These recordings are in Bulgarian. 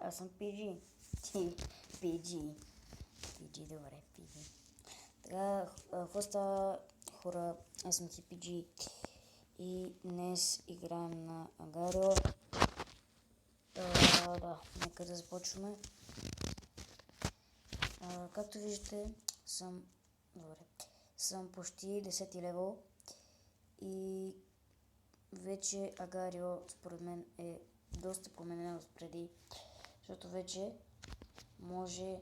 Аз съм PG. Ти, PG. PG, добре, PG. Така, какво става, хора? Аз съм PG. И днес играем на Агарио. Да, нека да започваме. Както виждате, съм почти 10 левел и вече Агарио според мен е доста променено от преди, защото вече може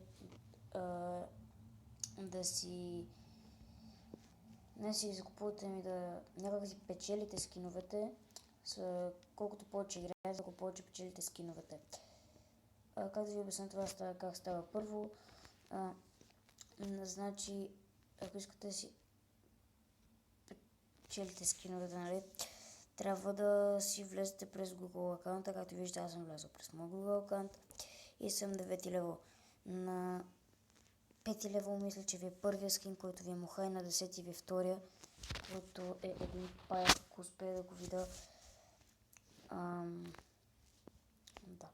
да си не си закупувате ми да някак си печелите скиновете, колкото повече играете, толкова повече печелите скиновете. Както ви обясня това как става първо, значи ако искате да си печелите скиновете, нали, трябва да си влезете през Google аккаунта. Както виждате, аз съм влязъл през моят Google аккаунт и съм 9 левел. На 5 левел мисля, че ви е първия скин, който ви е муха, и на 10 ви е втория, който е един паяк, ако успея да го видя. Да.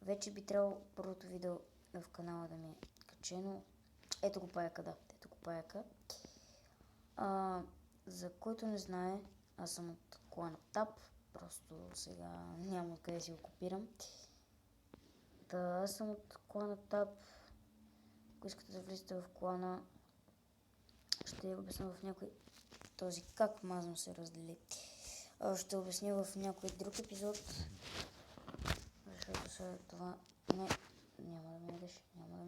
Вече би трябвало първото видео в канала да ми е качено. Ето го паяка, да. Ето го паяка. За който не знае, аз съм от клана Тап. Просто сега няма откъде си го копирам. Да, аз съм от клана Тап. Ако искате да влизате в клана, ще обясня в някой този как мазно се раздели. Ще обясня в някой друг епизод, защото след това няма да ме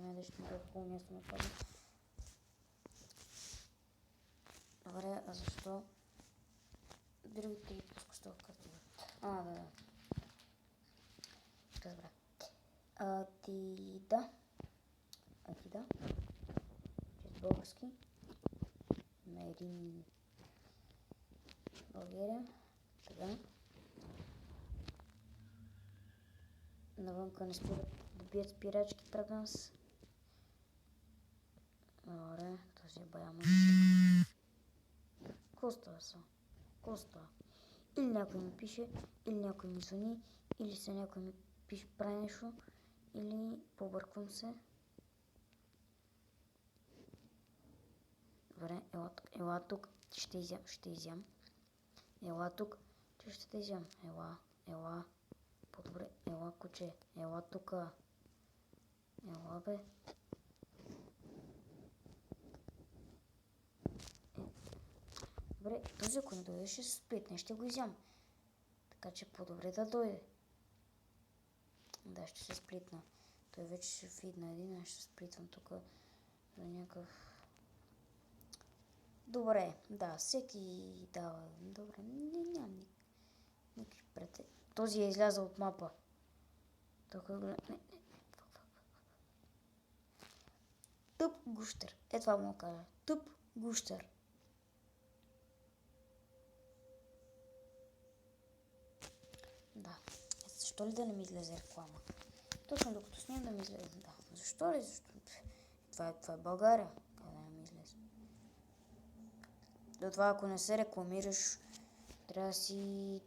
ядеш, никакво място ме падне. Добре, а защо? Другите ги пускаш в карта. Да. Разбра. Ти да. Чрез български. Мерин България. Така. Навънка не спират да бият спирачки пред нас. Добре, този е бая мъжки. Какво става? Или някой ми пише, или някой ми звъни, или се някой ми пише, прави нещо, или побърквам се. Добре, ела тук, ще изям. Ела тук, че ще те изям. Ела. По-добре, ела куче, ела тука. Ела бе. Добре, този ако не дойде ще се сплитне, ще го изям. Така че по-добре да дойде. Да, ще се сплитна. Той вече ще фидна един, аз ще сплитвам тук за някакъв... Добре, да, всеки дава. Добре, нямам никакви пред. Този е излязъл от мапа. Тук не. Тъп гущер. Това му кажа. Тъп гущер. Да. Защо ли да не ми излезе реклама? Точно докато снимам да ми излезе. Да. Защо ли? Това е България. Как да не ми излезе? До това, ако не се рекламираш, трябва да си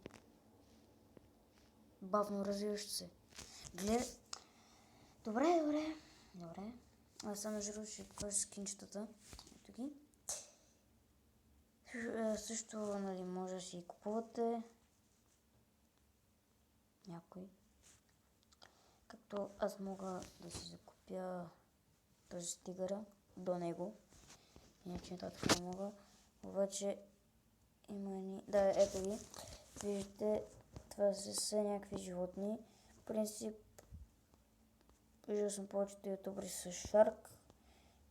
бавно развиваш се. Гледай. Добре. Аз съм между ще покажа скинчетата. Ето ги. Също, нали, може да си купувате. Някой. Както аз мога да си закупя този стигъра до него. Иначе нататък не мога. Обаче има ни... Да, ето ги. Виждате, това са някакви животни. В принцип, виждал съм повечето ютубери с шарк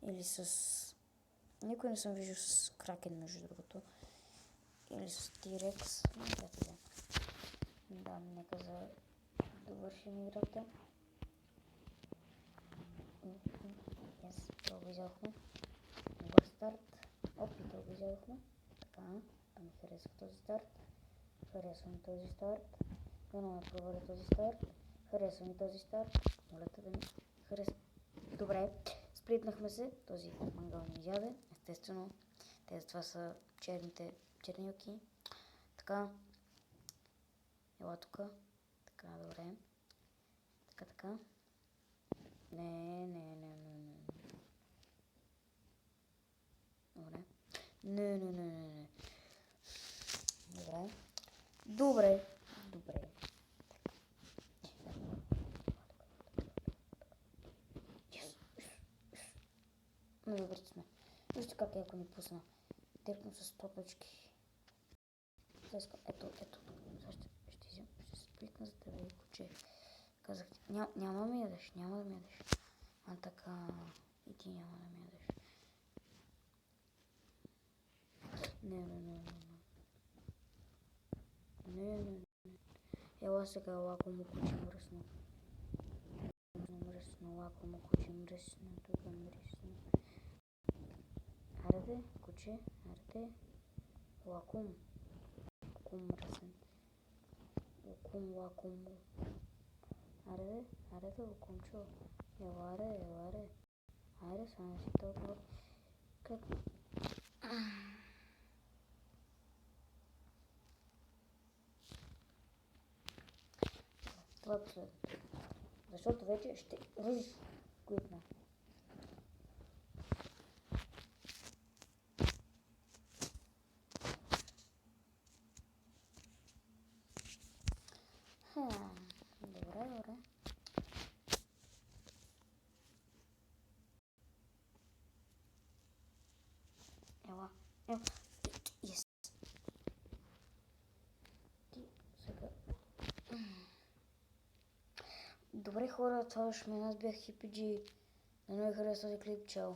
или с... Никой не съм виждал с кракен, между другото. Или с тирекс. Да, нека за довършим играта. Това го взяхме. Добър старт. И това го взяхме. Така, да ми харесва този старт. Харесва ми този старт. Дано ме проваля този старт. Харесва ми този старт. Моля да ми харесва. Добре, сплитнахме се. Този мангал ни изяде. Естествено, тези това са чернилки. Така. Ела тука. Така, добре. Така. Не. Добре. Не. Добре. Добре сме. Вижте как яко ни пусна. Директно с топочки. Ето. Ще се пликна за тебе и куче. Казах, няма да ми ядеш. А така, и ти няма да ми ядеш. Не. Ела сега, лако му куче мръсно. Лако му куче мръсно. Тук мръсно. Арде, куче, арде. Лакум. Кум мръсен. Лакум. Арде, лакумчо. Еларе. Айде, само си толкова. Как? Това е последното. Защото вече ще ръжиш глитна. Добре. Ела. Yes. Ти сега. Добре хора, това ще ме, аз бях HippyG. Да не ви хареса този клип, чао.